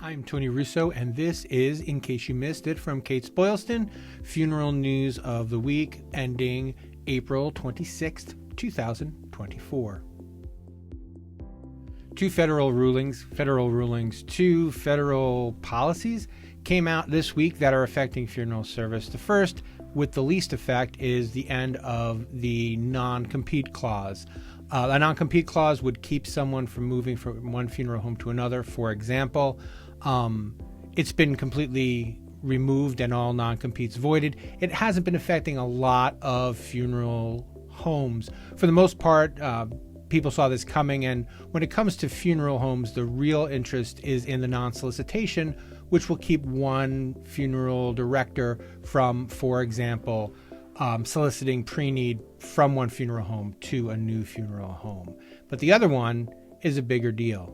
I'm Tony Russo, and this is, in case you missed it, from Kates-Boylston, funeral news of the week ending April 26th, 2024. Two federal policies came out this week that are affecting funeral service. The first, with the least effect, is the end of the non-compete clause. A non-compete clause would keep someone from moving from one funeral home to another. For example, it's been completely removed and all non-competes voided. It hasn't been affecting a lot of funeral homes. For the most part, people saw this coming, and when it comes to funeral homes, the real interest is in the non-solicitation, which will keep one funeral director from, for example, soliciting pre-need from one funeral home to a new funeral home. But the other one is a bigger deal.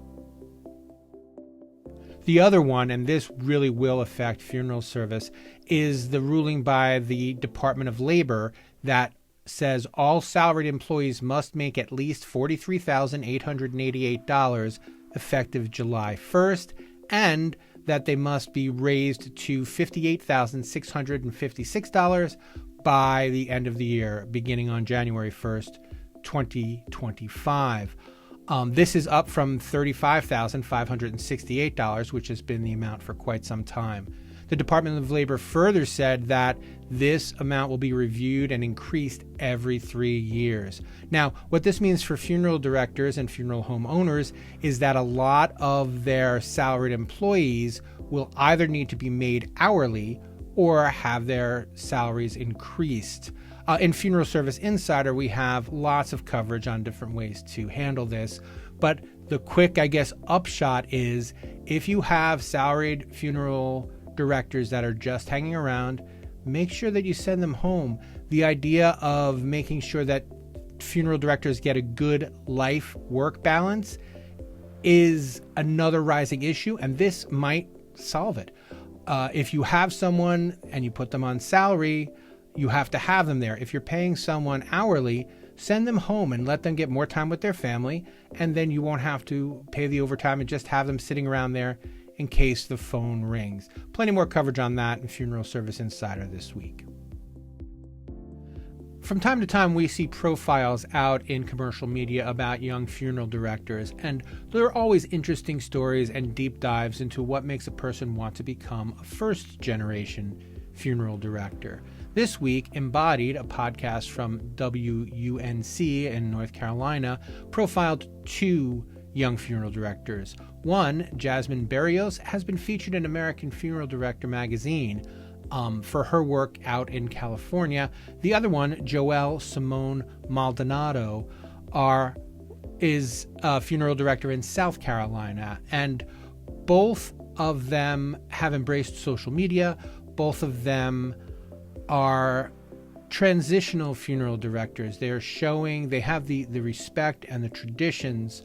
The other one, and this really will affect funeral service, is the ruling by the Department of Labor that says all salaried employees must make at least $43,888 effective July 1st, and that they must be raised to $58,656 by the end of the year, beginning on January 1st, 2025. This is up from $35,568, which has been the amount for quite some time. The Department of Labor further said that this amount will be reviewed and increased every 3 years. Now, what this means for funeral directors and funeral home owners is that a lot of their salaried employees will either need to be made hourly or have their salaries increased. In Funeral Service Insider, we have lots of coverage on different ways to handle this. But the quick, upshot is if you have salaried funeral directors that are just hanging around, make sure that you send them home. The idea of making sure that funeral directors get a good life-work balance is another rising issue, and this might solve it. If you have someone and you put them on salary, you have to have them there. If you're paying someone hourly, send them home and let them get more time with their family, and then you won't have to pay the overtime and just have them sitting around there in case the phone rings. Plenty more coverage on that in Funeral Service Insider this week. From time to time, we see profiles out in commercial media about young funeral directors, and there are always interesting stories and deep dives into what makes a person want to become a first-generation funeral director. This week, Embodied, a podcast from WUNC in North Carolina, profiled two young funeral directors. One, Jasmine Berrios, has been featured in American Funeral Director magazine for her work out in California. The other one, Joelle Simone Maldonado, is a funeral director in South Carolina, and both of them have embraced social media. Both of them are transitional funeral directors. They are showing they have the respect and the traditions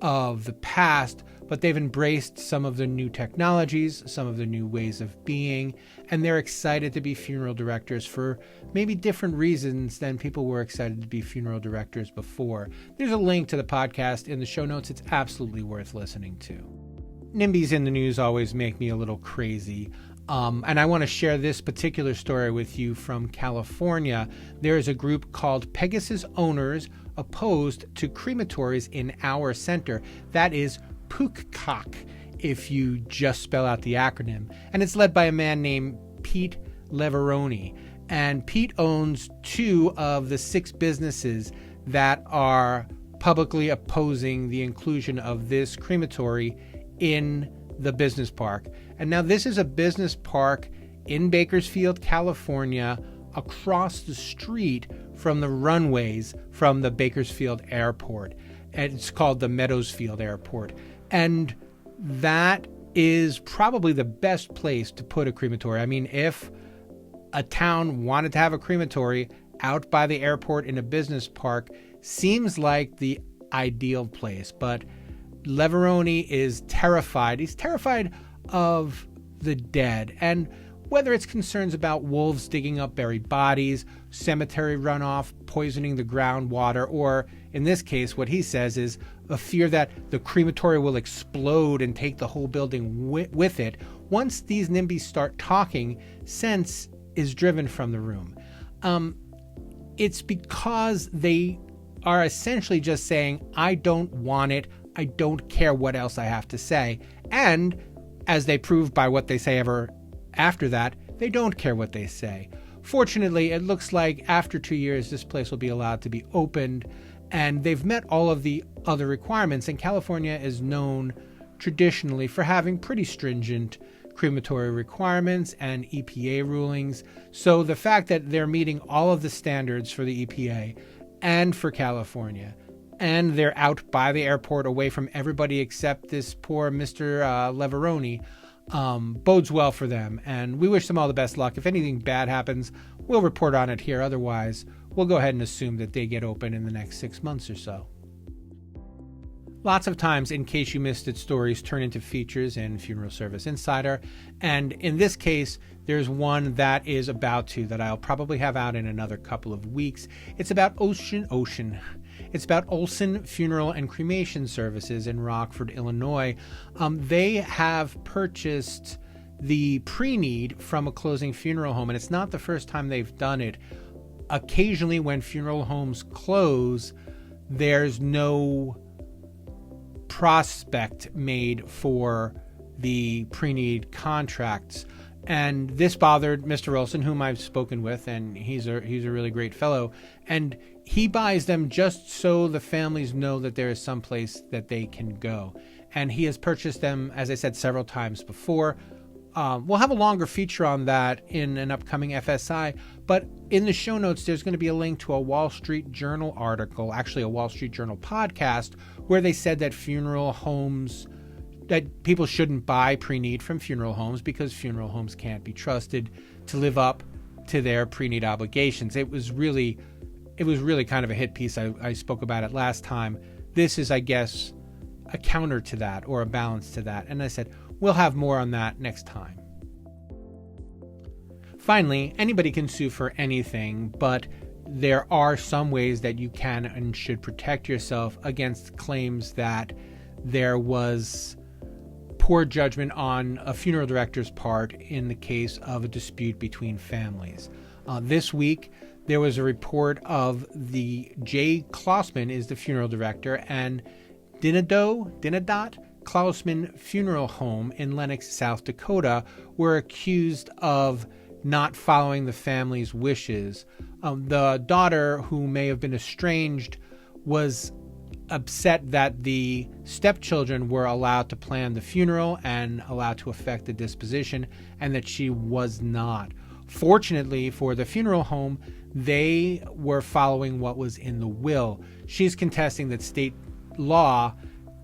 of the past, but they've embraced some of the new technologies, some of the new ways of being, and they're excited to be funeral directors for maybe different reasons than people were excited to be funeral directors before. There's a link to the podcast in the show notes. It's absolutely worth listening to. NIMBYs in the news always make me a little crazy. And I want to share this particular story with you from California. There is a group called Pegasus Owners Opposed to Crematories in Our Center. That is POOCCOC, if you just spell out the acronym. And it's led by a man named Pete Leveroni. And Pete owns 2 of the 6 businesses that are publicly opposing the inclusion of this crematory in the business park. And now this is a business park in Bakersfield, California, across the street from the runways from the Bakersfield Airport. And it's called the Meadowsfield Airport. And that is probably the best place to put a crematory. I mean, if a town wanted to have a crematory out by the airport in a business park, seems like the ideal place. But Leveroni is terrified. He's terrified of the dead. And whether it's concerns about wolves digging up buried bodies, cemetery runoff, poisoning the groundwater, or in this case, what he says is a fear that the crematory will explode and take the whole building with it. Once these NIMBYs start talking, sense is driven from the room. It's because they are essentially just saying, I don't want it. I don't care what else I have to say. And as they prove by what they say ever after that, they don't care what they say. Fortunately, it looks like after 2 years, this place will be allowed to be opened, and they've met all of the other requirements. And California is known traditionally for having pretty stringent crematory requirements and EPA rulings. So the fact that they're meeting all of the standards for the EPA and for California, and they're out by the airport away from everybody except this poor Mr. Leveroni, bodes well for them. And we wish them all the best luck. If anything bad happens, we'll report on it here. Otherwise, we'll go ahead and assume that they get open in the next 6 months or so. Lots of times, in case you missed it, stories turn into features in Funeral Service Insider. And in this case, there's one that is about to, that I'll probably have out in another couple of weeks. It's about It's about Olson Funeral and Cremation Services in Rockford, Illinois. They have purchased the pre-need from a closing funeral home, and it's not the first time they've done it. Occasionally, when funeral homes close, there's no prospect made for the pre-need contracts. And this bothered Mr. Olson, whom I've spoken with, and he's a really great fellow. And he buys them just so the families know that there is some place that they can go. And he has purchased them, as I said, several times before. We'll have a longer feature on that in an upcoming FSI. But in the show notes, there's going to be a link to a Wall Street Journal article, actually a Wall Street Journal podcast, where they said that funeral homes, that people shouldn't buy pre-need from funeral homes because funeral homes can't be trusted to live up to their pre-need obligations. It was really kind of a hit piece. I spoke about it last time. This is, I guess, a counter to that, or a balance to that. And I said, we'll have more on that next time. Finally, anybody can sue for anything, but there are some ways that you can and should protect yourself against claims that there was poor judgment on a funeral director's part in the case of a dispute between families. This week, there was a report of the Jay Klausman is the funeral director, and Dinadot Klausman Funeral Home in Lenox, South Dakota, were accused of not following the family's wishes. The daughter, who may have been estranged, was upset that the stepchildren were allowed to plan the funeral and allowed to effect the disposition, and that she was not. Fortunately for the funeral home, they were following what was in the will. She's contesting that state law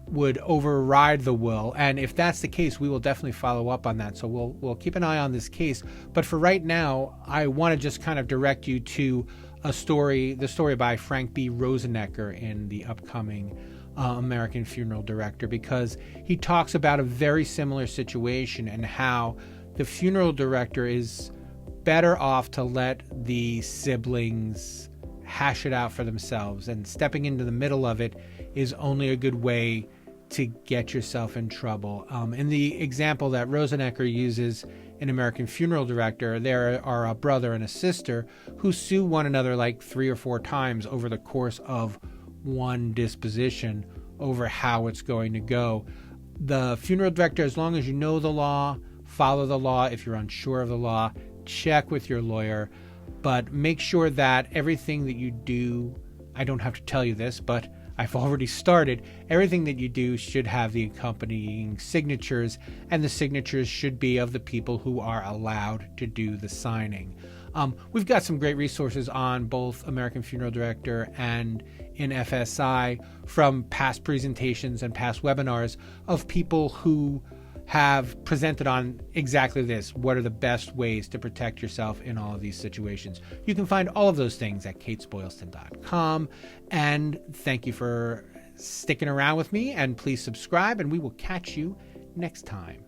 would override the will, and if that's the case, we will definitely follow up on that. So we'll keep an eye on this case. But for right now, I want to just kind of direct you to the story by Frank B. Rosenecker in the upcoming American Funeral Director, because he talks about a very similar situation and how the funeral director is better off to let the siblings hash it out for themselves, and stepping into the middle of it is only a good way to get yourself in trouble. In the example that Rosenecker uses in American Funeral Director, there are a brother and a sister who sue one another like 3 or 4 times over the course of one disposition over how it's going to go. The funeral director, as long as you know the law, follow the law. If you're unsure of the law, check with your lawyer, but make sure that everything that you do, I don't have to tell you this, but I've already started, everything that you do should have the accompanying signatures, and the signatures should be of the people who are allowed to do the signing. We've got some great resources on both American Funeral Director and in FSI from past presentations and past webinars of people who have presented on exactly this. What are the best ways to protect yourself in all of these situations? You can find all of those things at Kates-Boylston.com. And thank you for sticking around with me, and please subscribe, and we will catch you next time.